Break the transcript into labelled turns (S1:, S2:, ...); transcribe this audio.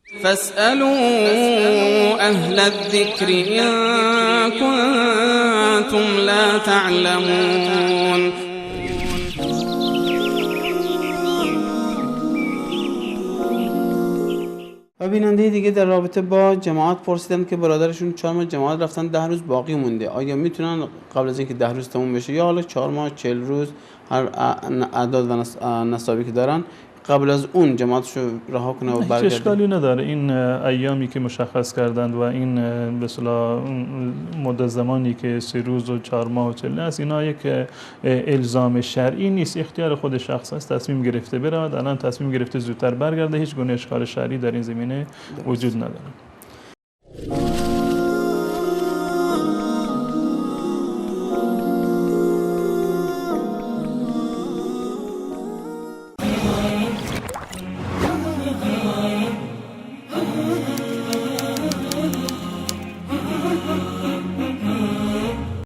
S1: فاسألوا أهل الذكر إن كنتم لا تعلمون.
S2: و بیننده دیگه در رابطه با جماعت پرسیدن که برادرشون 4 ماه جماعت رفتن 10 روز باقی مونده، آیا میتونن قبل از اینکه 10 روز تموم بشه یا حالا 4 ماه 40 روز هر اعداد و نصابی که دارن قبل از اون جماعتشو رها کنه و برگرده؟
S3: اشکالی نداره. این ایامی که مشخص کردند و این به اصطلاح مدت زمانی که 3 روز و 4 ماه و 40 است، اینا یک الزام شرعی نیست، اختیار خود شخص است. تصمیم گرفته برود، الان تصمیم گرفته زودتر برگرده، هیچ گونه اشکال شرعی در این زمینه وجود نداره.